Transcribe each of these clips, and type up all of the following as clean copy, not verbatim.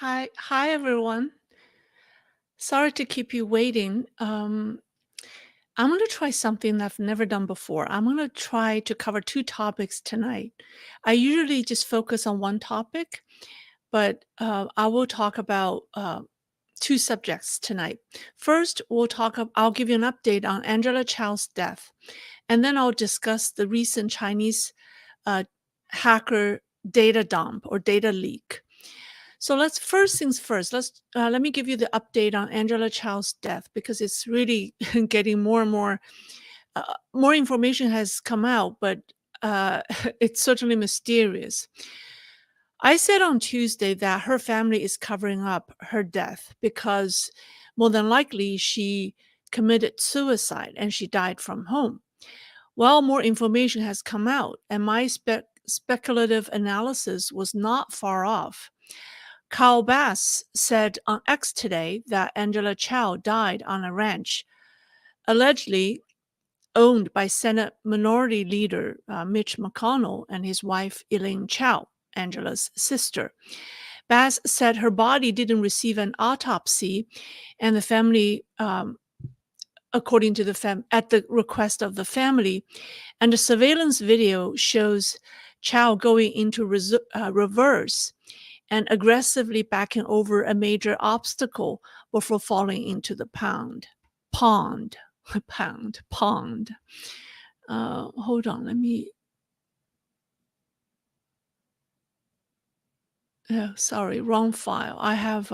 Hi everyone. Sorry to keep you waiting. I'm going to try something I've never done before. I'm going to try to cover two topics tonight. I usually just focus on one topic, but I will talk about two subjects tonight. First, I'll give you an update on Angela Chao's death, and then I'll discuss the recent Chinese uh, hacker data dump or data leak. So let's first things first. Let me give you the update on Angela Chao's death because it's really getting more and more. More information has come out, but it's certainly mysterious. I said on Tuesday that her family is covering up her death because more than likely she committed suicide and she died from home. Well, more information has come out, and my speculative analysis was not far off. Kyle Bass said on X today that Angela Chao died on a ranch, allegedly owned by Senate Minority Leader Mitch McConnell and his wife Elaine Chao, Angela's sister. Bass said her body didn't receive an autopsy, and the family, according to at the request of the family, and the surveillance video shows Chao going into reverse and aggressively backing over a major obstacle before falling into the pond. Hold on, let me. Oh, sorry, wrong file. I have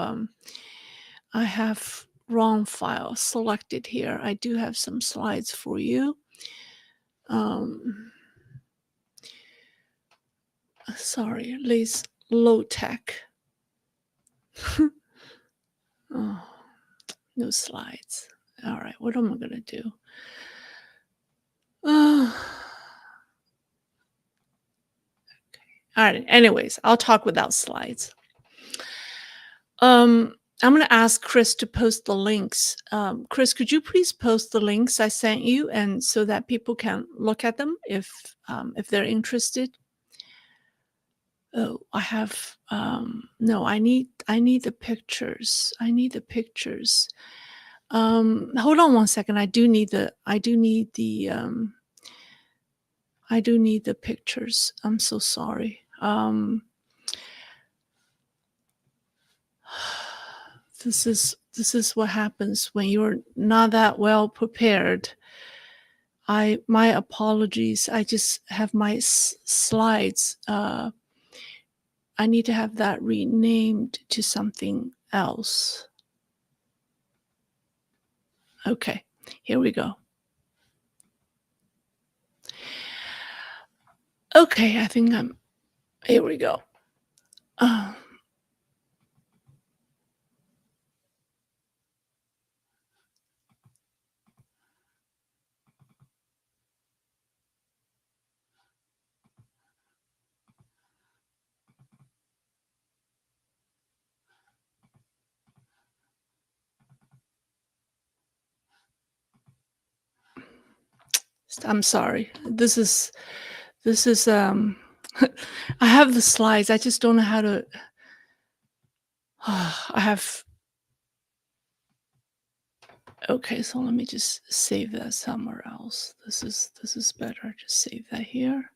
wrong file selected here. I do have some slides for you. Sorry, low tech. Oh, no slides. All right, what am I gonna do? Okay. All right. Anyways, I'll talk without slides. I'm going to ask Chris to post the links. Chris, could you please post the links I sent you, and so that people can look at them if they're interested? Oh, I have no. I need the pictures. I need the pictures. Hold on one second. I do need the pictures. I'm so sorry. This is what happens when you're not that well prepared. My apologies. I just have my slides. I need to have that renamed to something else. Okay, here we go. Okay, I think here we go. I'm sorry. This is I have the slides. I just don't know how to. I have. Okay, so let me just save that somewhere else. This is better. Just save that here.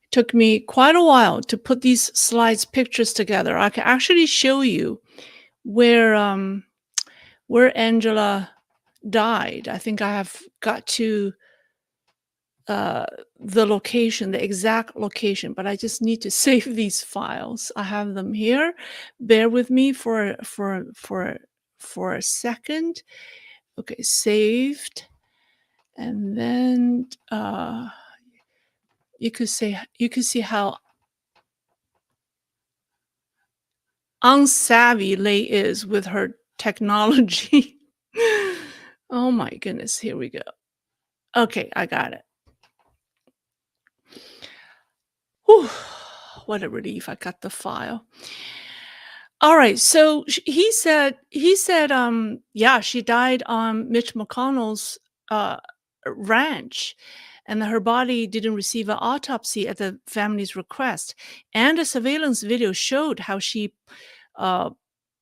It took me quite a while to put these slides pictures together. I can actually show you where Angela died. I think I have got to the location, the exact location, but I just need to save these files. I have them here. Bear with me for a second. Okay, saved. And then you could see how unsavvy Lei is with her technology. Oh my goodness, here we go. Okay, I got it. Whew, what a relief, I got the file. All right, so he said, yeah, she died on Mitch McConnell's ranch, and her body didn't receive an autopsy at the family's request. And a surveillance video showed how she uh,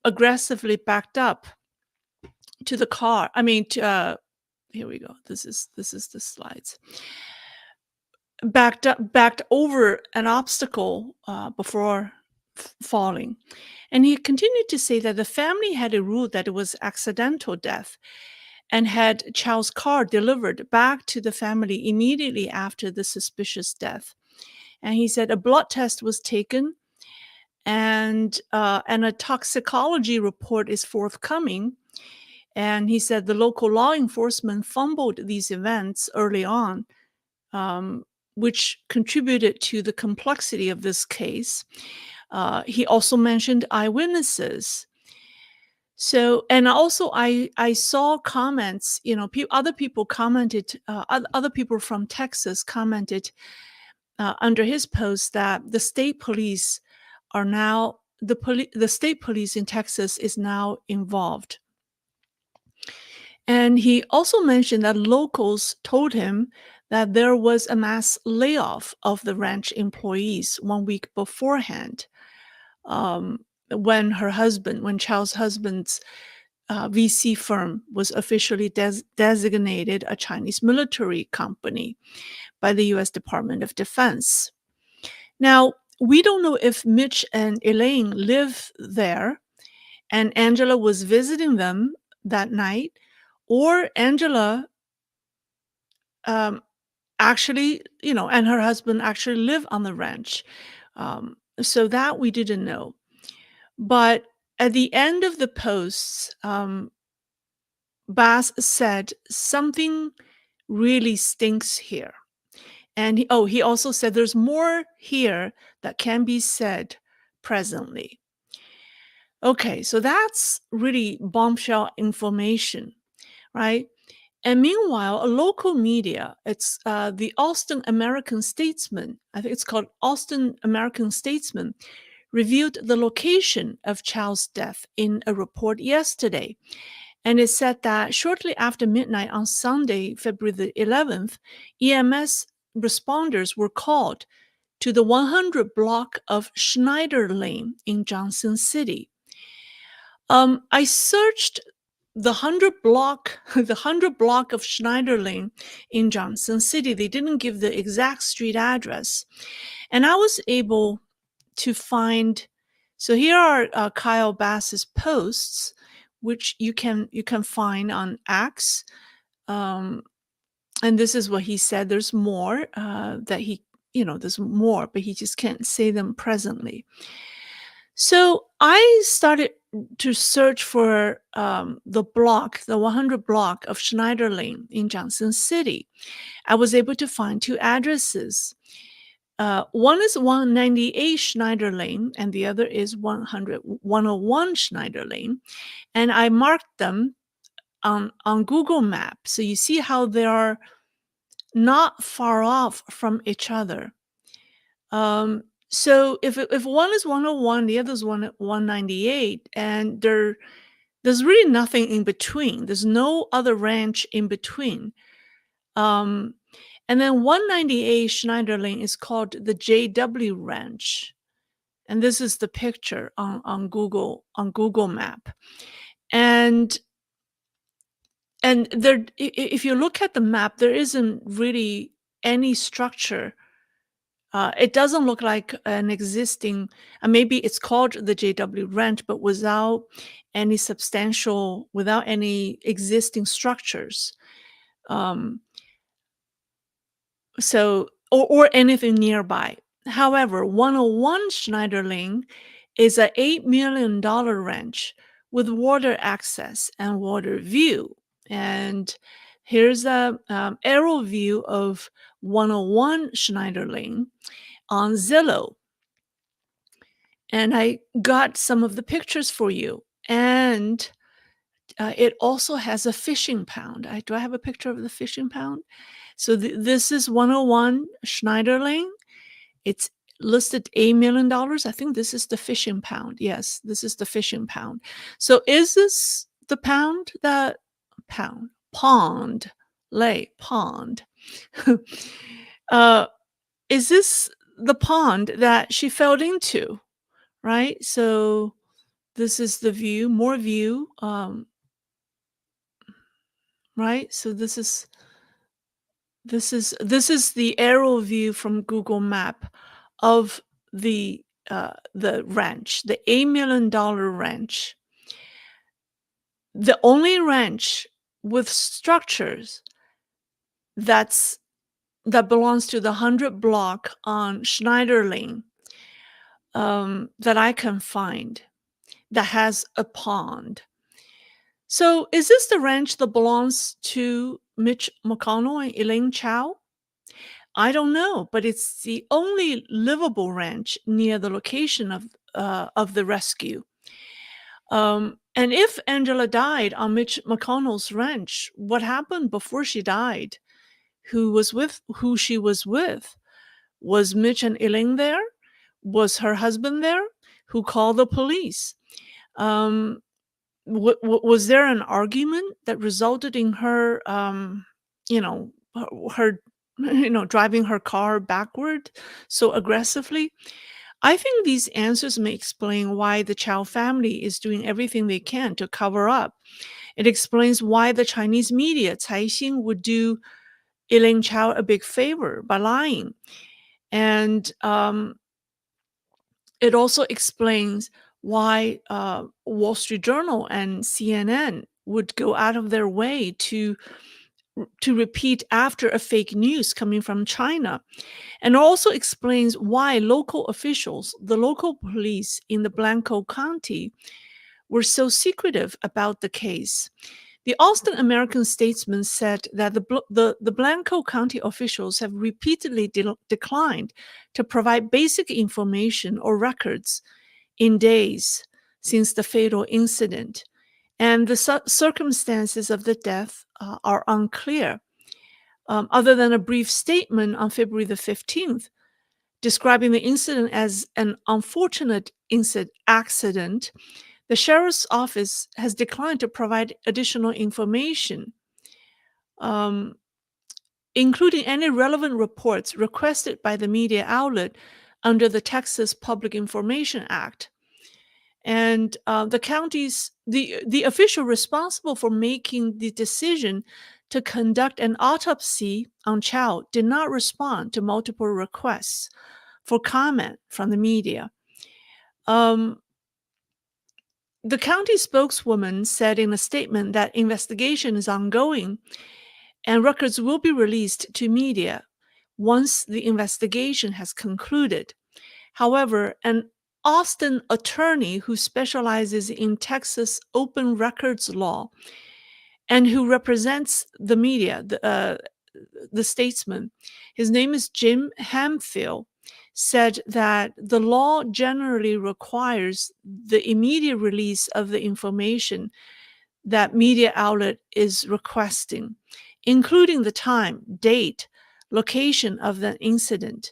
aggressively backed up to the car. I mean, here we go. This is the slides. Backed over an obstacle before falling. And he continued to say that the family had a rule that it was accidental death and had Chao's car delivered back to the family immediately after the suspicious death. And he said a blood test was taken, and a toxicology report is forthcoming. And he said the local law enforcement fumbled these events early on, um, which contributed to the complexity of this case. He also mentioned eyewitnesses. So, and also I saw comments, other people commented, other people from Texas commented under his post that the state police are now the state police in Texas is now involved. And he also mentioned that locals told him that there was a mass layoff of the ranch employees 1 week beforehand, um, when Chao's husband's VC firm was officially designated a Chinese military company by the U.S. Department of Defense. Now, we don't know if Mitch and Elaine live there and Angela was visiting them that night, or Angela actually, and her husband actually live on the ranch. So that we didn't know. But at the end of the posts, Bass said something really stinks here. And he also said there's more here that can be said presently. Okay, so that's really bombshell information, right? And meanwhile, a local media, it's the Austin American Statesman, I think it's called Austin American Statesman, reviewed the location of Chao's death in a report yesterday. And it said that shortly after midnight on Sunday, February the 11th, EMS responders were called to the 100 block of Schneider Lane in Johnson City. I searched the 100 block, the 100 block of Schneider Lane in Johnson City. They didn't give the exact street address. And I was able to find, so here are Kyle Bass's posts, which you can find on X. And this is what he said. There's more that he, there's more, but he just can't say them presently. So I started to search for the 100 block of Schneider Lane in Johnson City. I was able to find two addresses. One is 198 Schneider Lane, and the other is 101 Schneider Lane. And I marked them on Google Maps. So you see how they are not far off from each other. So if one is 101, the other is 198, and there's really nothing in between. There's no other ranch in between. And then 198 Schneider Lane is called the JW Ranch. And this is the picture on Google Map. And there, if you look at the map, there isn't really any structure. It doesn't look like an existing, maybe it's called the JW Ranch, but without any existing structures. So, or anything nearby. However, 101 Schneider Lane is a $8 million ranch with water access and water view. And here's a aerial view of 101 Schneider Lane on Zillow. And I got some of the pictures for you. And it also has a fishing pound. Do I have a picture of the fishing pound? So this is 101 Schneider Lane. It's listed $8 million. I think this is the fishing pound. Yes, this is the fishing pound. So is this the pond? Pond. Is this the pond that she fell into? Right? So This is the view, more view, right? So this is the aerial view from Google Map of the ranch, the $8 million ranch. The only ranch with structures that's that belongs to the 100 block on Schneider Lane, that I can find, that has a pond. So is this the ranch that belongs to Mitch McConnell and Elaine Chao? I don't know, but it's the only livable ranch near the location of the rescue. And if Angela died on Mitch McConnell's ranch, what happened before she died? Who she was with? Was Mitch and Elaine there? Was her husband there? Who called the police? Um, was there an argument that resulted in her, you know, her driving her car backward so aggressively? I think these answers may explain why the Chow family is doing everything they can to cover up. It explains why the Chinese media, Caixin, would do Elaine Chao a big favor by lying. And it also explains why Wall Street Journal and CNN would go out of their way to repeat after a fake news coming from China. And it also explains why local officials, the local police in the Blanco County, were so secretive about the case. The Austin American Statesman said that the Blanco County officials have repeatedly declined to provide basic information or records in days since the fatal incident, and the circumstances of the death are unclear. Other than a brief statement on February the 15th, describing the incident as an unfortunate accident, the sheriff's office has declined to provide additional information, um, including any relevant reports requested by the media outlet under the Texas Public Information Act. And the official responsible for making the decision to conduct an autopsy on Chao did not respond to multiple requests for comment from the media. The county spokeswoman said in a statement that investigation is ongoing and records will be released to media once the investigation has concluded. However, an Austin attorney who specializes in Texas open records law and who represents the media, the Statesman, his name is Jim Hamfield, said that the law generally requires the immediate release of the information that media outlet is requesting, including the time, date, location of the incident.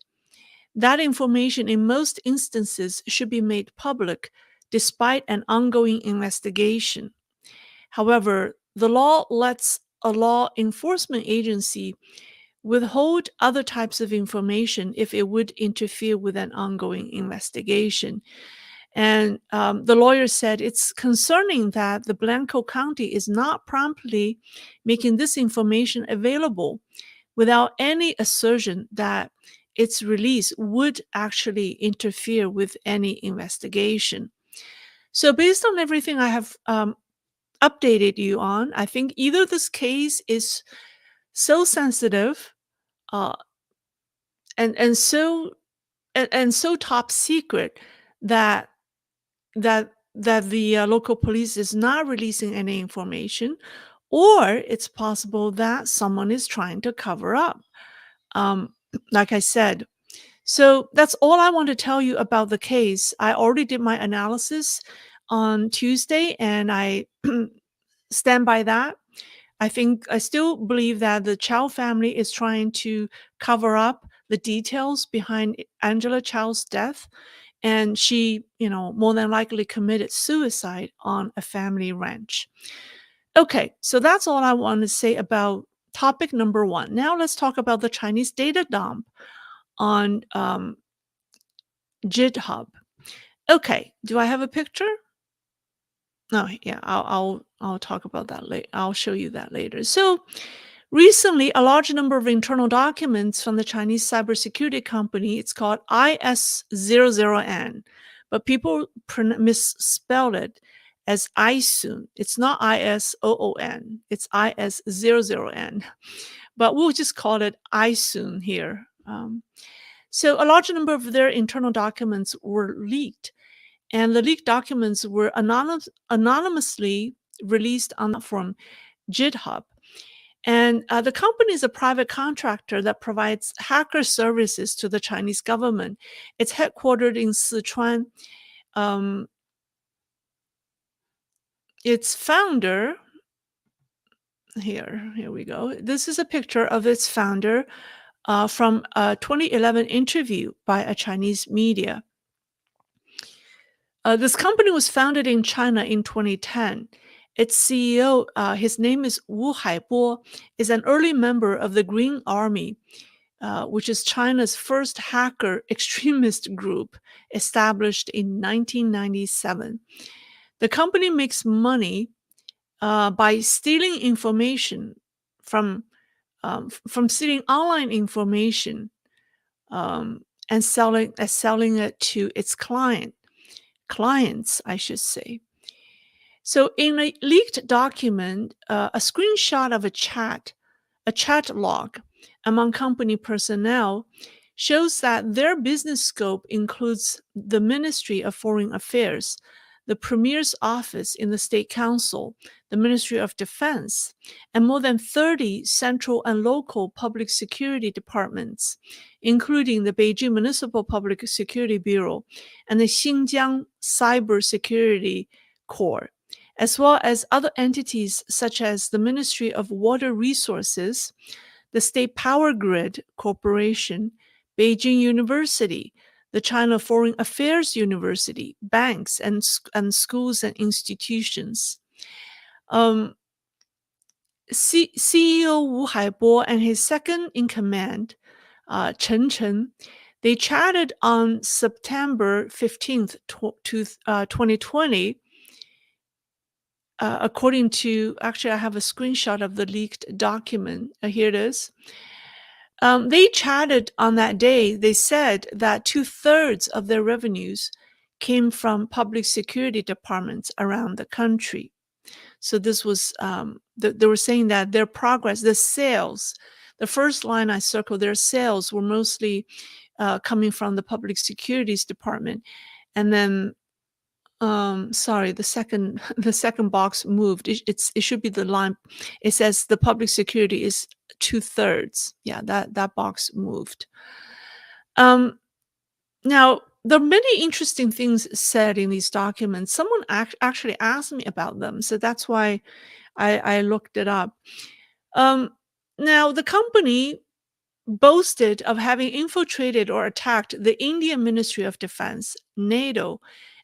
That information in most instances should be made public despite an ongoing investigation. However, the law lets a law enforcement agency withhold other types of information if it would interfere with an ongoing investigation. And the lawyer said it's concerning that the Blanco County is not promptly making this information available without any assertion that its release would actually interfere with any investigation. So based on everything I have updated you on, I think either this case is so sensitive uh, and so top secret that the local police is not releasing any information, or it's possible that someone is trying to cover up. Like I said, so that's all I want to tell you about the case. I already did my analysis on Tuesday, and I stand by that. I still believe that the Chao family is trying to cover up the details behind Angela Chao's death, and she, more than likely committed suicide on a family ranch. Okay, so that's all I want to say about topic number one. Now let's talk about the Chinese data dump on GitHub. Okay, do I have a picture? Oh, yeah, I'll talk about that later. I'll show you that later. So recently, a large number of internal documents from the Chinese cybersecurity company, it's called IS00N, but people misspell it as ISOON. It's not ISOON, it's IS00N, but we'll just call it ISOON here. So a large number of their internal documents were leaked, and the leaked documents were anonymously released on the platform GitHub. And the company is a private contractor that provides hacker services to the Chinese government. It's headquartered in Sichuan. Um, its founder, here we go. This is a picture of its founder from a 2011 interview by a Chinese media. This company was founded in China in 2010. Its CEO, his name is Wu Haibo, is an early member of the Green Army, which is China's first hacker extremist group, established in 1997. The company makes money by stealing information from stealing online information and selling it to its clients, I should say. So in a leaked document, a screenshot of a chat log among company personnel shows that their business scope includes the Ministry of Foreign Affairs, the Premier's office in the State Council, the Ministry of Defense, and more than 30 central and local public security departments, including the Beijing Municipal Public Security Bureau and the Xinjiang Cyber Security Corps, as well as other entities such as the Ministry of Water Resources, the State Power Grid Corporation, Beijing University, the China Foreign Affairs University, banks, and schools and institutions. CEO Wu Haibo and his second in command, Chen, they chatted on September 15th, 2020. According to, actually, I have a screenshot of the leaked document. Here it is. They chatted on that day. They said that 2/3 of their revenues came from public security departments around the country. So this was, they were saying that their progress, the sales, the first line I circled, their sales were mostly coming from the public securities department. And then sorry, the second the second box moved. It should be the line. It says the public security is 2/3. Yeah, that box moved. Now there are many interesting things said in these documents. Someone actually asked me about them, so that's why I looked it up. Now the company boasted of having infiltrated or attacked the Indian Ministry of Defense, NATO,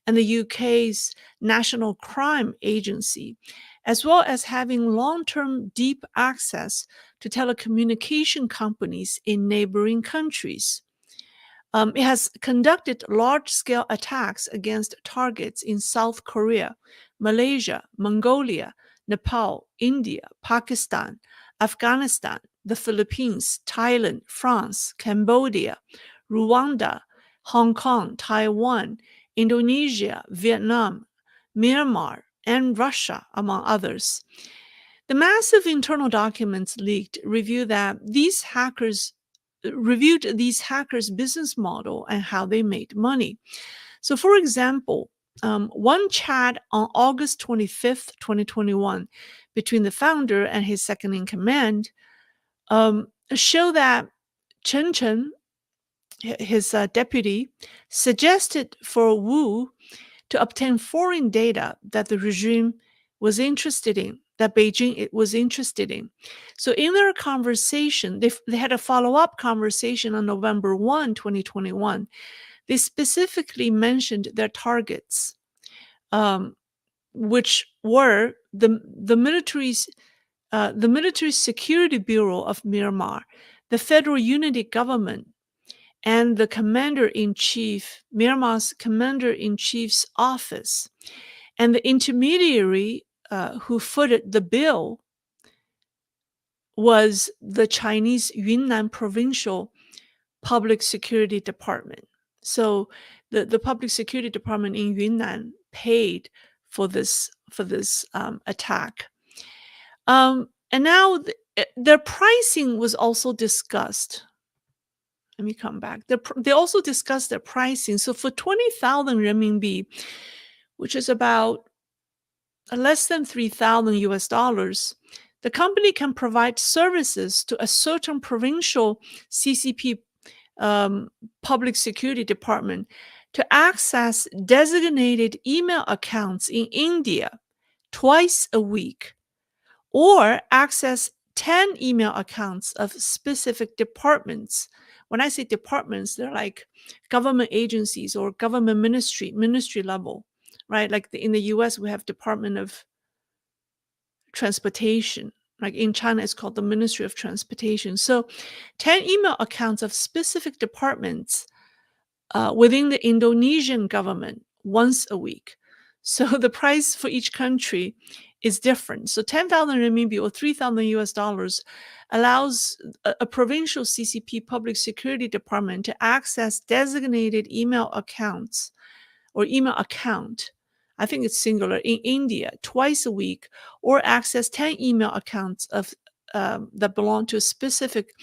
and the UK's National Crime Agency, as well as having long-term deep access to telecommunication companies in neighboring countries. It has conducted large-scale attacks against targets in South Korea, Malaysia, Mongolia, Nepal, India, Pakistan, Afghanistan, the Philippines, Thailand, France, Cambodia, Rwanda, Hong Kong, Taiwan, Indonesia, Vietnam, Myanmar, and Russia, among others. The massive internal documents leaked revealed these hackers' business model and how they made money. So, for example, one chat on August 25th, 2021, between the founder and his second in command, show that Chen, his deputy, suggested for Wu to obtain foreign data that the regime was interested in, that Beijing was interested in. So in their conversation, they had a follow-up conversation on November 1, 2021. They specifically mentioned their targets, which were the military Security Bureau of Myanmar, the Federal Unity Government, and the Commander-in-Chief, Myanmar's Commander-in-Chief's office. And the intermediary who footed the bill was the Chinese Yunnan Provincial Public Security Department. So the Public Security Department in Yunnan paid for this attack. And now their pricing was also discussed. Let me come back. They also discussed their pricing. So for 20,000 renminbi, which is about less than 3,000 US dollars, the company can provide services to a certain provincial CCP public security department to access designated email accounts in India twice a week, or access 10 email accounts of specific departments. When I say departments, they're like government agencies or government ministry level, right? Like in the US, we have Department of Transportation. Like in China, it's called the Ministry of Transportation. So 10 email accounts of specific departments within the Indonesian government once a week. So the price for each country is different. So 10,000 renminbi or 3,000 US dollars allows a provincial CCP public security department to access designated email accounts or email account, I think it's singular, in India twice a week, or access 10 email accounts of that belong to a specific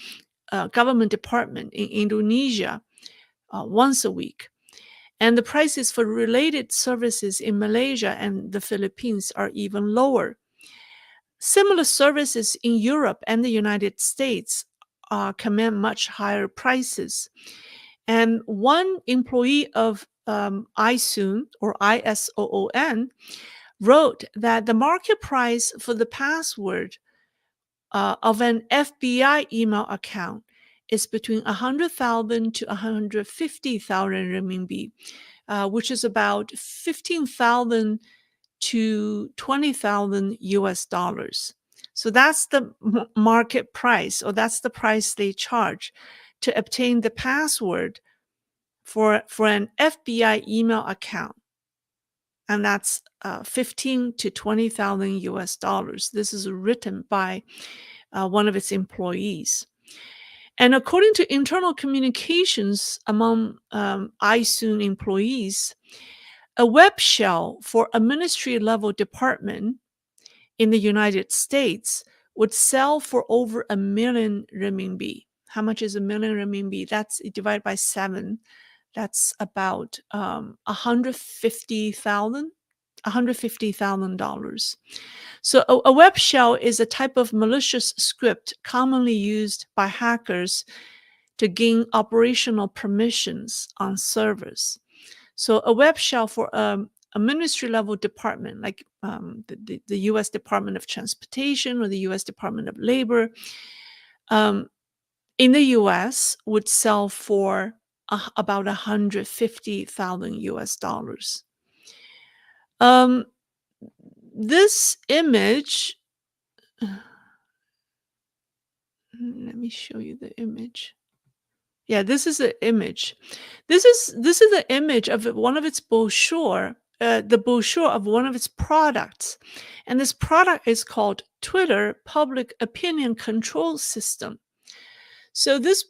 government department in Indonesia once a week. And the prices for related services in Malaysia and the Philippines are even lower. Similar services in Europe and the United States command much higher prices. And one employee of ISON or IS00N wrote that the market price for the password of an FBI email account is between 100,000 to 150,000 renminbi, which is about 15,000 to 20,000 US dollars. So that's the market price, or that's the price they charge to obtain the password for an FBI email account. And that's 15 to 20,000 US dollars. This is written by one of its employees. And according to internal communications among ISON employees, a web shell for a ministry-level department in the United States would sell for over 1 million renminbi. How much is 1 million renminbi? That's divided by 7. That's about $150,000. So a web shell is a type of malicious script commonly used by hackers to gain operational permissions on servers. So a web shell for a ministry-level department, like the U.S. Department of Transportation or the U.S. Department of Labor, in the U.S. would sell for about 150,000 US dollars. This image, let me show you the image. Yeah, this is the image. This is the image of one of its brochure, the brochure of one of its products. And this product is called Twitter Public Opinion Control System. So this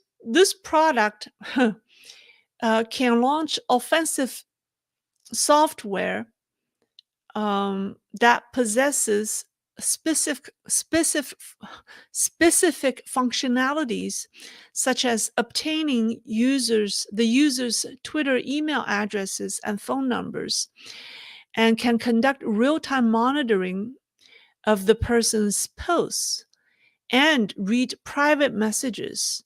product can launch offensive software that possesses specific functionalities, such as obtaining the user's Twitter email addresses and phone numbers, and can conduct real-time monitoring of the person's posts and read private messages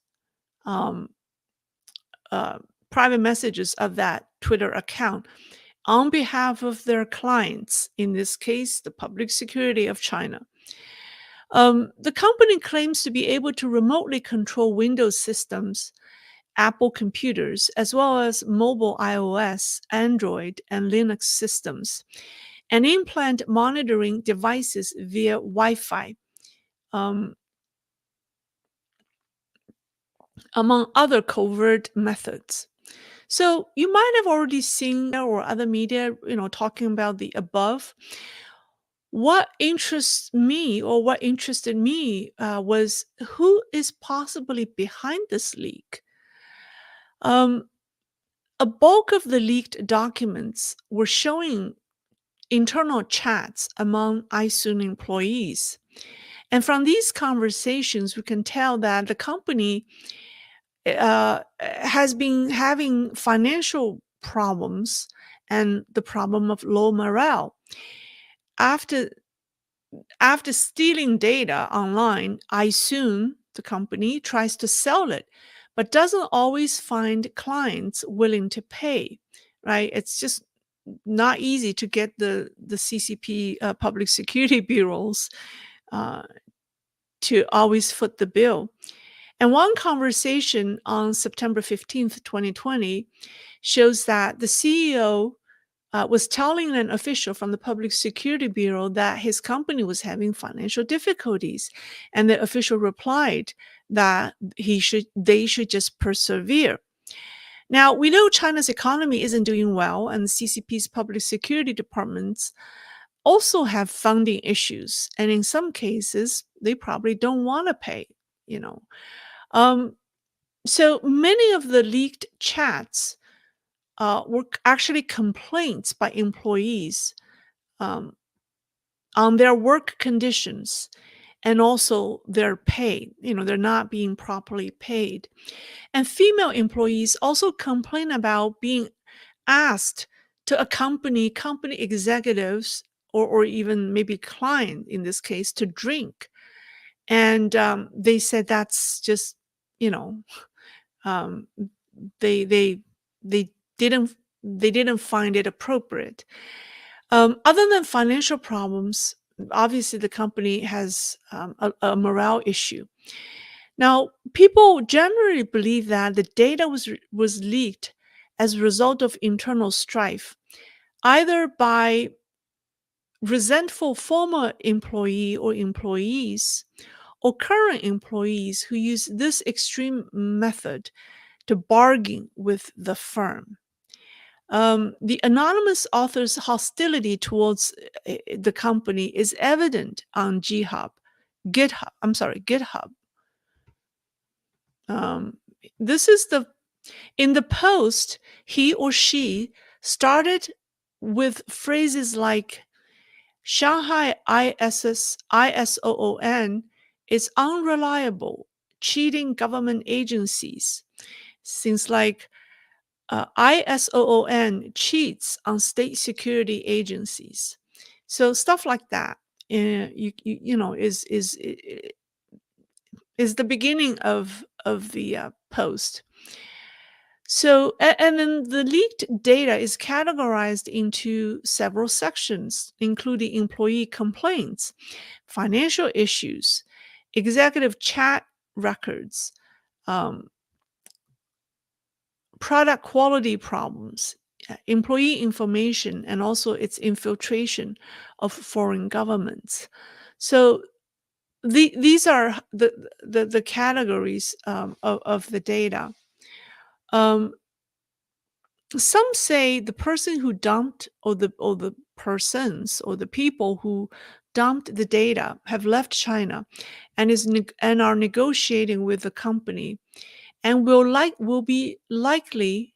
of that Twitter account on behalf of their clients, in this case, the public security of China. The company claims to be able to remotely control Windows systems, Apple computers, as well as mobile iOS, Android, and Linux systems, and implant monitoring devices via Wi-Fi, among other covert methods. So you might have already seen or other media, talking about the above. What interests me or what interested me was who is possibly behind this leak. Um, a bulk of the leaked documents were showing internal chats among IS00N employees. And from these conversations, we can tell that the company has been having financial problems and the problem of low morale. After stealing data online, iSoon, the company, tries to sell it, but doesn't always find clients willing to pay, right? It's just not easy to get the CCP, public security bureaus, uh, to always foot the bill. And one conversation on September 15th, 2020, shows that the CEO was telling an official from the Public Security Bureau that his company was having financial difficulties. And the official replied that they should just persevere. Now, we know China's economy isn't doing well, and the CCP's public security departments also have funding issues. And in some cases, they probably don't want to pay, you know. Um, so many of the leaked chats were actually complaints by employees um, on their work conditions and also their pay. They're not being properly paid. And female employees also complain about being asked to accompany company executives or even maybe client in this case to drink. And they said that's just, you know, um, they they they didn't find it appropriate. Other than financial problems, obviously the company has a morale issue. Now, people generally believe that the data was leaked as a result of internal strife, either by resentful former employee or employees or current employees who use this extreme method to bargain with the firm. The anonymous author's hostility towards the company is evident on GitHub. Um, this is in the post, he or she started with phrases like Shanghai IS00N is unreliable, cheating government agencies. Since like IS00N cheats on state security agencies. So stuff like that, is the beginning of the post. So, and then the leaked data is categorized into several sections, including employee complaints, financial issues, executive chat records, um, product quality problems, employee information, and also its infiltration of foreign governments. So these are the categories of the data. Um, some say the person who dumped or the persons or the people who dumped the data have left China and and are negotiating with the company and will be likely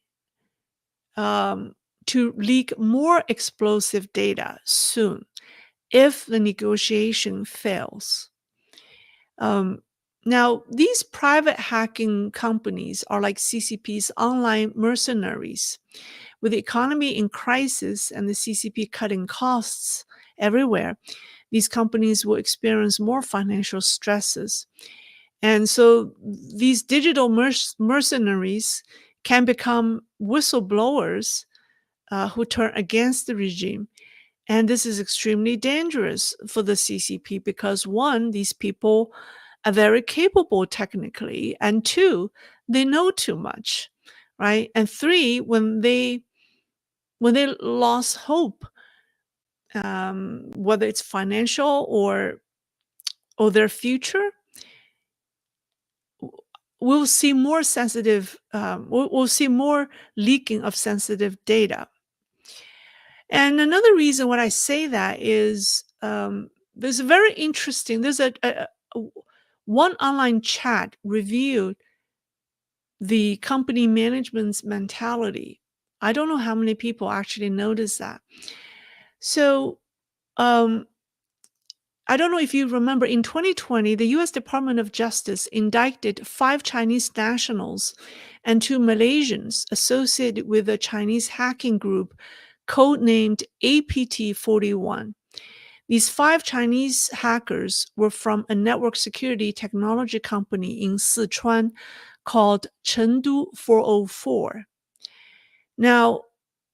um, to leak more explosive data soon if the negotiation fails. Um, Now, these private hacking companies are like CCP's online mercenaries. With the economy in crisis and the CCP cutting costs everywhere, these companies will experience more financial stresses. And so these digital mercenaries can become whistleblowers who turn against the regime. And this is extremely dangerous for the CCP because one, these people are very capable technically, and two, they know too much, right? And three, when they lost hope, whether it's financial or their future, we'll see more sensitive, we'll see more leaking of sensitive data. And another reason why I say that is there's a very interesting, there's a one online chat reviewed the company management's mentality. I don't know how many people actually notice that. So, um, I don't know if you remember, in 2020, the US Department of Justice indicted 5 Chinese nationals and 2 Malaysians associated with a Chinese hacking group codenamed APT41. These 5 Chinese hackers were from a network security technology company in Sichuan called Chengdu 404. Now,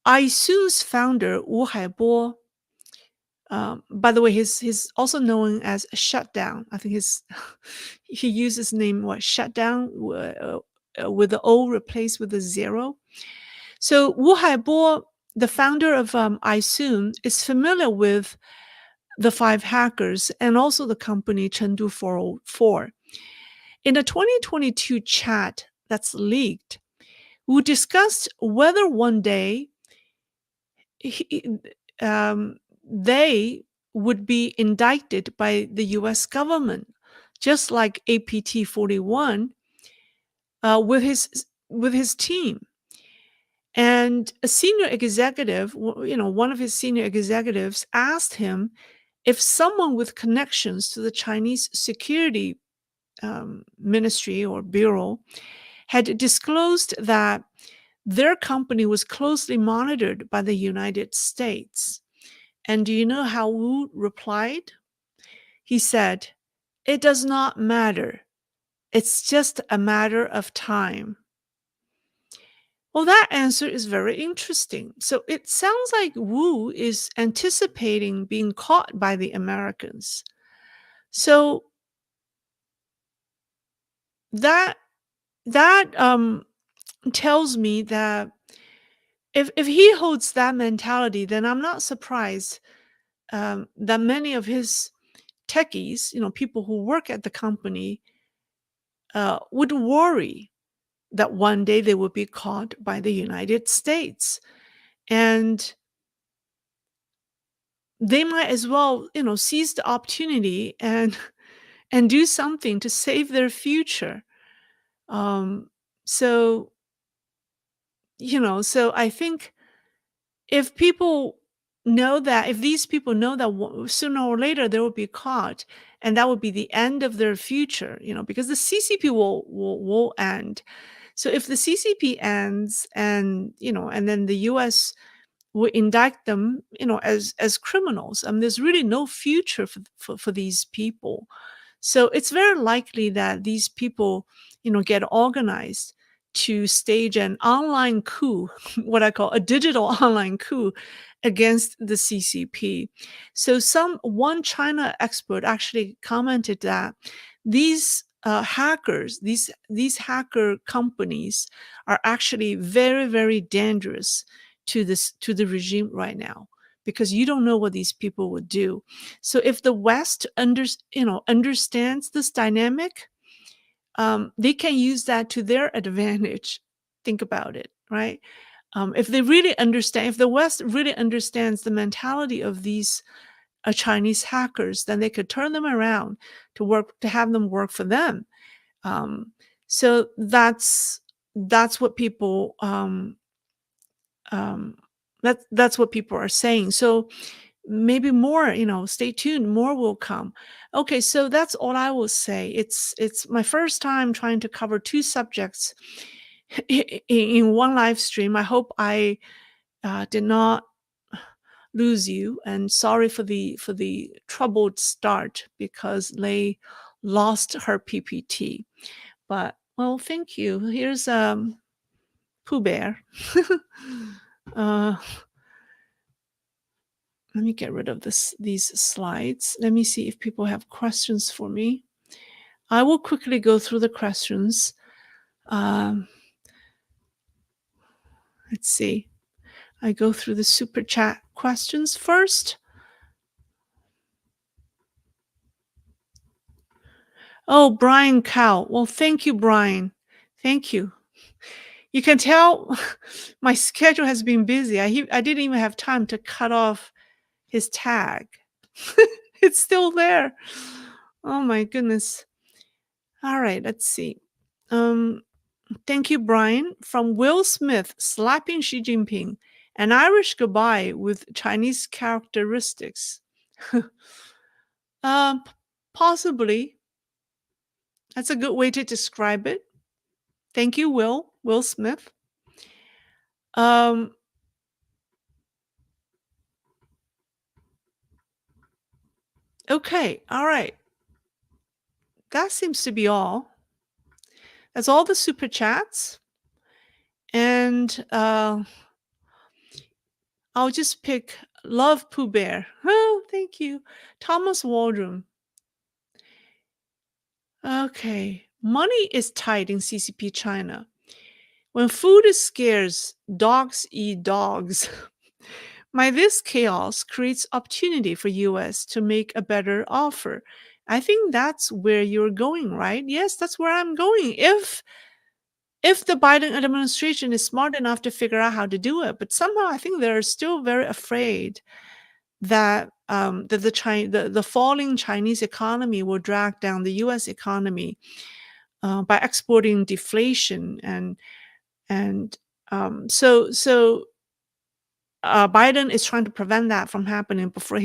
IS00N's founder, Wu Haibo, by the way, he's also known as Shutdown. I think his he uses name what Shutdown with the O replaced with a 0. So Wu Haibo, the founder of IS00N, is familiar with the 5 hackers and also the company Chengdu 404. In a 2022 chat that's leaked, we discussed whether one day he, they would be indicted by the US government, just like APT 41, with his team. And a senior executive, one of his senior executives asked him if someone with connections to the Chinese security ministry or bureau had disclosed that their company was closely monitored by the United States. And do you know how Wu replied? He said, "It does not matter. It's just a matter of time." Well, that answer is very interesting. So it sounds like Wu is anticipating being caught by the Americans. So that that tells me that if he holds that mentality, then I'm not surprised that many of his techies, people who work at the company, would worry that one day they would be caught by the United States. And they might as well, seize the opportunity and and do something to save their future. Um, so, so I think if people if these people know that sooner or later they will be caught, and that would be the end of their future, because the CCP will end. So if the CCP ends, and then the US will indict them, as criminals, there's really no future for these people. So it's very likely that these people, get organized to stage an online coup, what I call a digital online coup against the CCP. So one China expert actually commented that these hackers, these hacker companies are actually very, very dangerous to the regime right now, because you don't know what these people would do. So if the West understands this dynamic, they can use that to their advantage. Think about it, right? If they really understand, if the West really understands the mentality of these Chinese hackers, then they could turn them around to have them work for them. So that's what people um, that's what people are saying. So maybe more, stay tuned, more will come. Okay, so that's all I will say. It's my first time trying to cover 2 subjects in one live stream. I hope I did not lose you, and sorry for the troubled start because they lost her PPT. But well, thank you. Here's Pooh Bear. uh, Let me get rid of these slides. Let me see if people have questions for me. I will quickly go through the questions. Um, let's see. I go through the super chat questions first. Oh, Brian Cow. Well, thank you, Brian. Thank you. You can tell my schedule has been busy. I didn't even have time to cut off his tag. It's still there. Oh my goodness. All right, let's see. Um, Thank you, Brian. From Will Smith slapping Xi Jinping, an Irish goodbye with Chinese characteristics. P- Possibly. That's a good way to describe it. Thank you, Will. Will Smith. Um, okay, all right. That seems to be all. That's all the super chats. And I'll just pick Love Pooh Bear. Oh, thank you. Thomas Waldron. Okay. Money is tight in CCP China. When food is scarce, dogs eat dogs. This chaos creates opportunity for US to make a better offer. I think that's where you're going, right? Yes, that's where I'm going. If the Biden administration is smart enough to figure out how to do it, but somehow I think they're still very afraid that the falling Chinese economy will drag down the U.S. economy by exporting deflation and Biden is trying to prevent that from happening before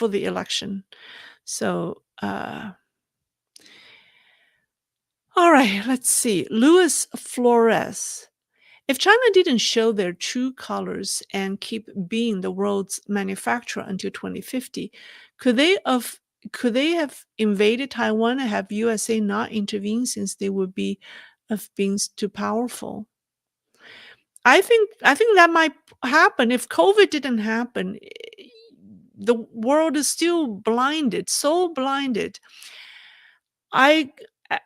the election. So all right, let's see. Luis Flores. If China didn't show their true colors and keep being the world's manufacturer until 2050, could they have could they have invaded Taiwan and have USA not intervened since they would be of being too powerful? I think that might happen if COVID didn't happen. The world is still blinded, so blinded. I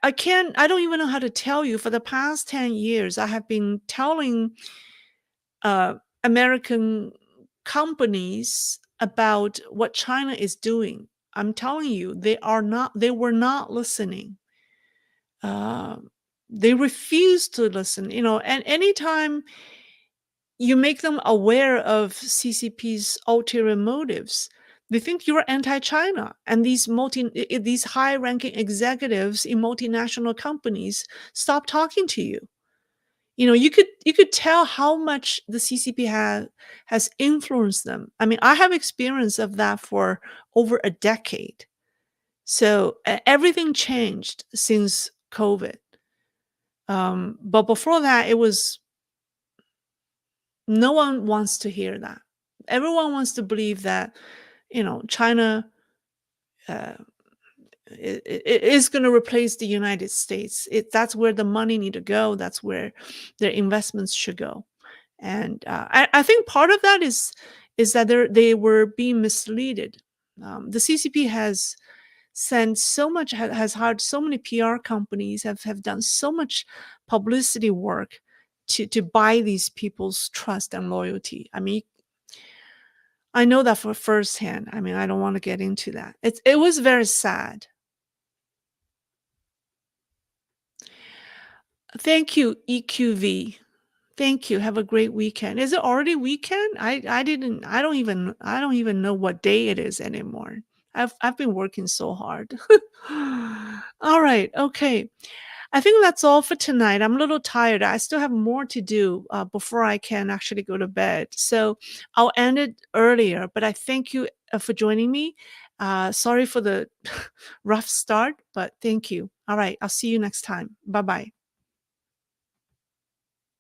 I can't I don't even know how to tell you. For the past 10 years, I have been telling uh, American companies about what China is doing. I'm telling you, they were not listening. Uh, they refused to listen, and anytime you make them aware of CCP's ulterior motives, they think you're anti-China, and these high-ranking executives in multinational companies stop talking to you. You could tell how much the CCP has influenced them. I mean, I have experience of that for over a decade. So everything changed since COVID. But before that, it was no one wants to hear that. Everyone wants to believe that China uh, is going to replace the United States. That's where the money need to go. That's where their investments should go. And I think part of that is that they were being misleaded. The CCP has sent so much, has hired so many PR companies, have done so much publicity work to buy these people's trust and loyalty. I mean, I know that for firsthand. I mean, I don't want to get into that. It was very sad. Thank you, EQV. Thank you. Have a great weekend. Is it already weekend? I don't even know what day it is anymore. I've been working so hard. All right. Okay. I think that's all for tonight. I'm a little tired. I still have more to do before I can actually go to bed. So I'll end it earlier, but I thank you for joining me. Sorry for the rough start, but thank you. All right. I'll see you next time. Bye bye.